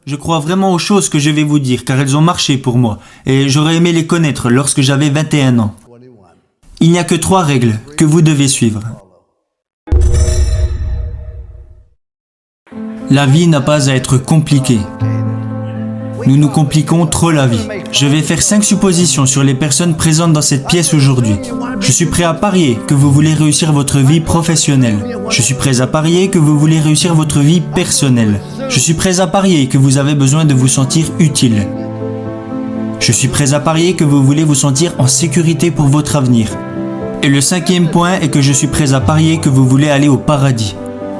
Je crois vraiment aux choses que je vais vous dire car elles ont marché pour moi et j'aurais aimé les connaître lorsque j'avais 21 ans. Il n'y a que 3 règles que vous devez suivre. La vie n'a pas à être compliquée. Nous nous compliquons trop la vie. Je vais faire 5 suppositions sur les personnes présentes dans cette pièce aujourd'hui. Je suis prêt à parier que vous voulez réussir votre vie professionnelle. Je suis prêt à parier que vous voulez réussir votre vie personnelle. Je suis prêt à parier que vous avez besoin de vous sentir utile. Je suis prêt à parier que vous voulez vous sentir en sécurité pour votre avenir. Et le 5e point est que je suis prêt à parier que vous voulez aller au paradis.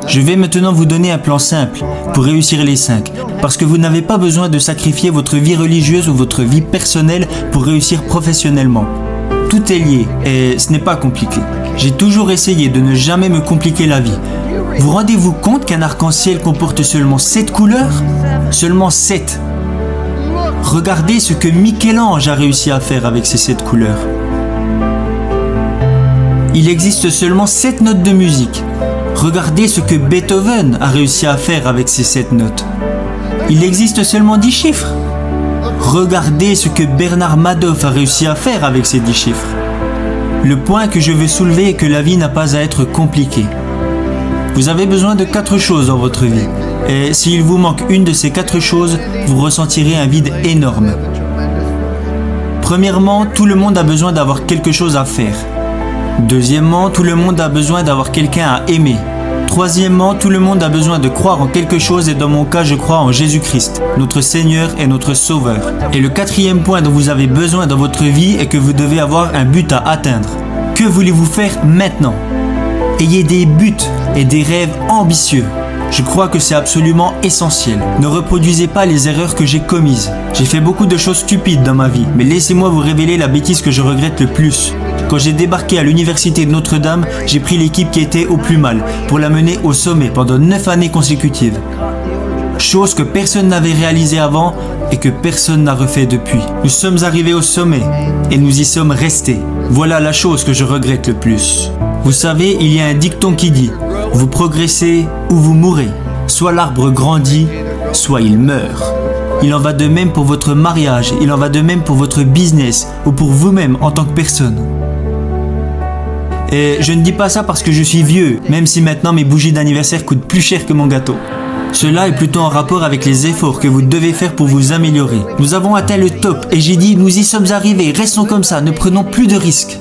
Je vais maintenant vous donner un plan simple pour réussir les 5, parce que vous n'avez pas besoin de sacrifier votre vie religieuse ou votre vie personnelle pour réussir professionnellement. Tout est lié et ce n'est pas compliqué. J'ai toujours essayé de ne jamais me compliquer la vie. Vous rendez-vous compte qu'un arc-en-ciel comporte seulement 7 couleurs ? Seulement 7. Regardez ce que Michel-Ange a réussi à faire avec ces 7 couleurs. Il existe seulement 7 notes de musique. Regardez ce que Beethoven a réussi à faire avec ces 7 notes. Il existe seulement 10 chiffres. Regardez ce que Bernard Madoff a réussi à faire avec ces 10 chiffres. Le point que je veux soulever est que la vie n'a pas à être compliquée. Vous avez besoin de 4 choses dans votre vie. Et s'il vous manque une de ces 4 choses, vous ressentirez un vide énorme. Premièrement, tout le monde a besoin d'avoir quelque chose à faire. Deuxièmement, tout le monde a besoin d'avoir quelqu'un à aimer. Troisièmement, tout le monde a besoin de croire en quelque chose et dans mon cas, je crois en Jésus-Christ, notre Seigneur et notre Sauveur. Et le 4e point dont vous avez besoin dans votre vie est que vous devez avoir un but à atteindre. Que voulez-vous faire maintenant ? Ayez des buts et des rêves ambitieux. Je crois que c'est absolument essentiel. Ne reproduisez pas les erreurs que j'ai commises. J'ai fait beaucoup de choses stupides dans ma vie, mais laissez-moi vous révéler la bêtise que je regrette le plus. Quand j'ai débarqué à l'université de Notre-Dame, j'ai pris l'équipe qui était au plus mal pour la mener au sommet pendant 9 années consécutives. Chose que personne n'avait réalisée avant et que personne n'a refait depuis. Nous sommes arrivés au sommet et nous y sommes restés. Voilà la chose que je regrette le plus. Vous savez, il y a un dicton qui dit « Vous progressez ou vous mourrez. Soit l'arbre grandit, soit il meurt. » Il en va de même pour votre mariage, il en va de même pour votre business ou pour vous-même en tant que personne. Et je ne dis pas ça parce que je suis vieux, même si maintenant mes bougies d'anniversaire coûtent plus cher que mon gâteau. Cela est plutôt en rapport avec les efforts que vous devez faire pour vous améliorer. Nous avons atteint le top et j'ai dit nous y sommes arrivés, restons comme ça, ne prenons plus de risques.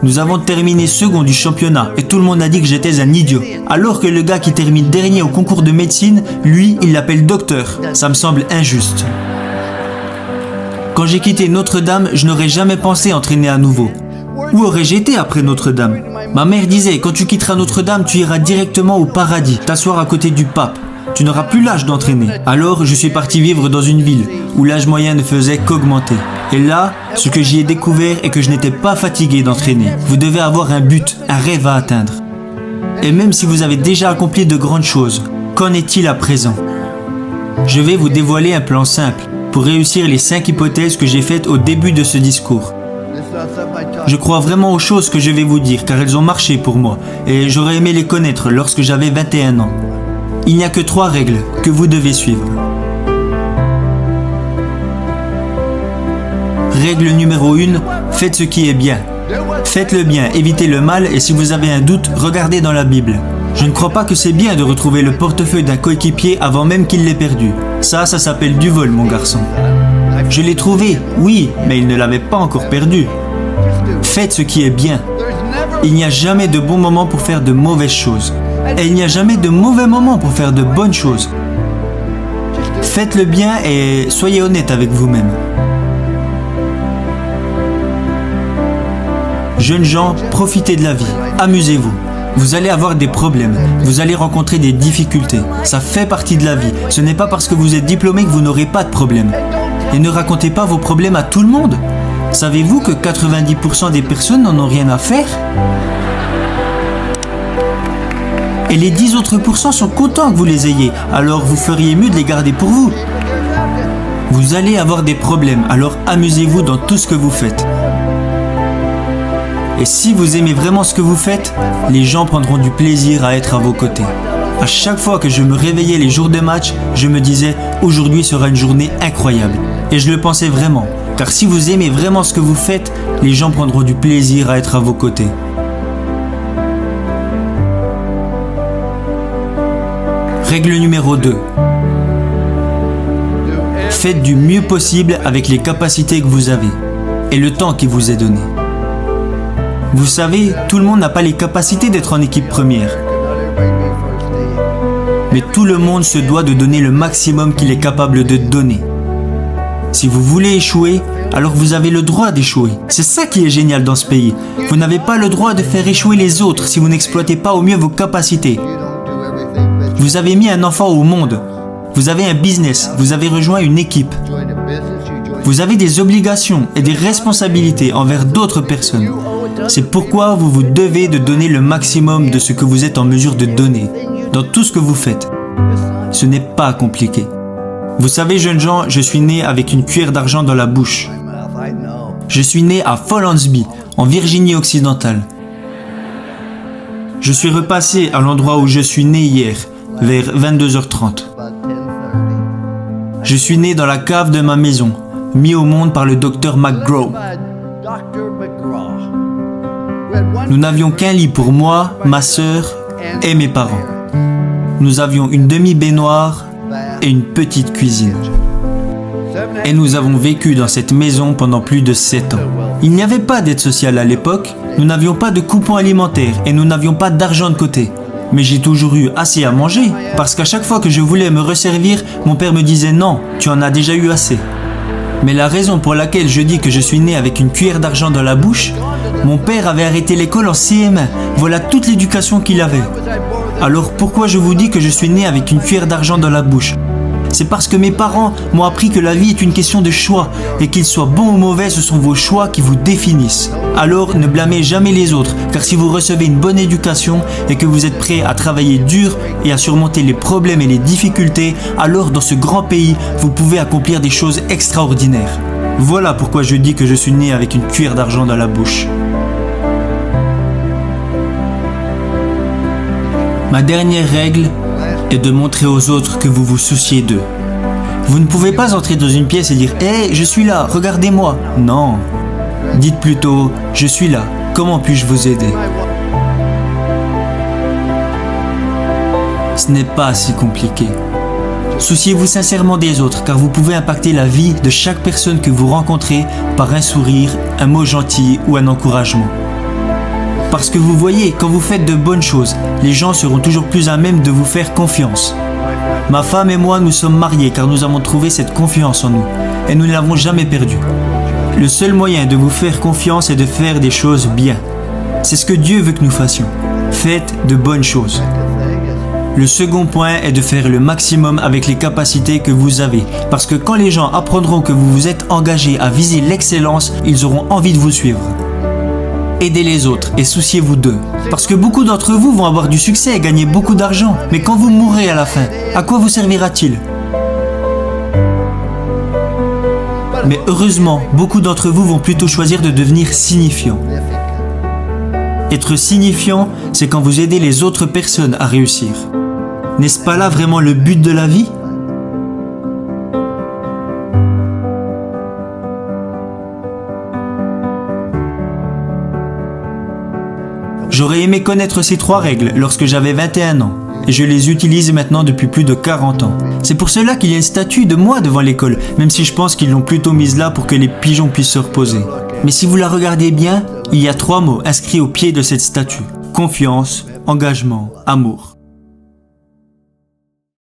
Nous avons terminé second du championnat et tout le monde a dit que j'étais un idiot. Alors que le gars qui termine dernier au concours de médecine, lui, il l'appelle docteur. Ça me semble injuste. Quand j'ai quitté Notre-Dame, je n'aurais jamais pensé entraîner à nouveau. Où aurais-je été après Notre-Dame ? Ma mère disait, quand tu quitteras Notre-Dame, tu iras directement au paradis, t'asseoir à côté du pape. Tu n'auras plus l'âge d'entraîner. Alors, je suis parti vivre dans une ville où l'âge moyen ne faisait qu'augmenter. Et là, ce que j'y ai découvert est que je n'étais pas fatigué d'entraîner. Vous devez avoir un but, un rêve à atteindre. Et même si vous avez déjà accompli de grandes choses, qu'en est-il à présent ? Je vais vous dévoiler un plan simple pour réussir les 5 hypothèses que j'ai faites au début de ce discours. Je crois vraiment aux choses que je vais vous dire car elles ont marché pour moi et j'aurais aimé les connaître lorsque j'avais 21 ans. Il n'y a que 3 règles que vous devez suivre. Règle numéro 1, faites ce qui est bien. Faites le bien, évitez le mal et si vous avez un doute, regardez dans la Bible. Je ne crois pas que c'est bien de retrouver le portefeuille d'un coéquipier avant même qu'il l'ait perdu. Ça s'appelle du vol, mon garçon. Je l'ai trouvé, oui, mais il ne l'avait pas encore perdu. Faites ce qui est bien. Il n'y a jamais de bon moment pour faire de mauvaises choses. Et il n'y a jamais de mauvais moment pour faire de bonnes choses. Faites le bien et soyez honnête avec vous-même. Jeunes gens, profitez de la vie, amusez-vous. Vous allez avoir des problèmes, vous allez rencontrer des difficultés. Ça fait partie de la vie. Ce n'est pas parce que vous êtes diplômé que vous n'aurez pas de problème. Et ne racontez pas vos problèmes à tout le monde. Savez-vous que 90% des personnes n'en ont rien à faire ? Et les 10 autres pourcents sont contents que vous les ayez, alors vous feriez mieux de les garder pour vous. Vous allez avoir des problèmes, alors amusez-vous dans tout ce que vous faites. Et si vous aimez vraiment ce que vous faites, les gens prendront du plaisir à être à vos côtés. À chaque fois que je me réveillais les jours de match, je me disais aujourd'hui sera une journée incroyable. Et je le pensais vraiment, car si vous aimez vraiment ce que vous faites, les gens prendront du plaisir à être à vos côtés. Règle numéro 2. Faites du mieux possible avec les capacités que vous avez et le temps qui vous est donné. Vous savez, tout le monde n'a pas les capacités d'être en équipe première. Mais tout le monde se doit de donner le maximum qu'il est capable de donner. Si vous voulez échouer, alors vous avez le droit d'échouer. C'est ça qui est génial dans ce pays. Vous n'avez pas le droit de faire échouer les autres si vous n'exploitez pas au mieux vos capacités. Vous avez mis un enfant au monde. Vous avez un business. Vous avez rejoint une équipe. Vous avez des obligations et des responsabilités envers d'autres personnes. C'est pourquoi vous vous devez de donner le maximum de ce que vous êtes en mesure de donner dans tout ce que vous faites. Ce n'est pas compliqué. Vous savez, jeunes gens, je suis né avec une cuillère d'argent dans la bouche. Je suis né à Follansbee, en Virginie occidentale. Je suis repassé à l'endroit où je suis né hier, vers 22h30. Je suis né dans la cave de ma maison, mis au monde par le docteur McGraw. Nous n'avions qu'un lit pour moi, ma sœur et mes parents. Nous avions une demi-baignoire et une petite cuisine. Et nous avons vécu dans cette maison pendant plus de 7 ans. Il n'y avait pas d'aide sociale à l'époque, nous n'avions pas de coupons alimentaires et nous n'avions pas d'argent de côté. Mais j'ai toujours eu assez à manger, parce qu'à chaque fois que je voulais me resservir, mon père me disait « Non, tu en as déjà eu assez ». Mais la raison pour laquelle je dis que je suis né avec une cuillère d'argent dans la bouche, mon père avait arrêté l'école en CM1, voilà toute l'éducation qu'il avait. Alors pourquoi je vous dis que je suis né avec une cuillère d'argent dans la bouche ? C'est parce que mes parents m'ont appris que la vie est une question de choix et qu'ils soient bons ou mauvais, ce sont vos choix qui vous définissent. Alors ne blâmez jamais les autres, car si vous recevez une bonne éducation et que vous êtes prêt à travailler dur et à surmonter les problèmes et les difficultés, alors dans ce grand pays, vous pouvez accomplir des choses extraordinaires. Voilà pourquoi je dis que je suis né avec une cuillère d'argent dans la bouche. Ma dernière règle est de montrer aux autres que vous vous souciez d'eux. Vous ne pouvez pas entrer dans une pièce et dire « Hey, je suis là, regardez-moi ». Non. Dites plutôt « Je suis là, comment puis-je vous aider ?» Ce n'est pas si compliqué. Souciez-vous sincèrement des autres, car vous pouvez impacter la vie de chaque personne que vous rencontrez par un sourire, un mot gentil ou un encouragement. Parce que vous voyez, quand vous faites de bonnes choses, les gens seront toujours plus à même de vous faire confiance. Ma femme et moi, nous sommes mariés car nous avons trouvé cette confiance en nous et nous ne l'avons jamais perdue. Le seul moyen de vous faire confiance est de faire des choses bien. C'est ce que Dieu veut que nous fassions. Faites de bonnes choses. Le second point est de faire le maximum avec les capacités que vous avez. Parce que quand les gens apprendront que vous vous êtes engagé à viser l'excellence, ils auront envie de vous suivre. Aidez les autres et souciez-vous d'eux. Parce que beaucoup d'entre vous vont avoir du succès et gagner beaucoup d'argent. Mais quand vous mourrez à la fin, à quoi vous servira-t-il ? Mais heureusement, beaucoup d'entre vous vont plutôt choisir de devenir signifiants. Être signifiant, c'est quand vous aidez les autres personnes à réussir. N'est-ce pas là vraiment le but de la vie ? J'aurais aimé connaître ces 3 règles lorsque j'avais 21 ans et je les utilise maintenant depuis plus de 40 ans. C'est pour cela qu'il y a une statue de moi devant l'école, même si je pense qu'ils l'ont plutôt mise là pour que les pigeons puissent se reposer. Mais si vous la regardez bien, il y a 3 mots inscrits au pied de cette statue. Confiance, engagement, amour.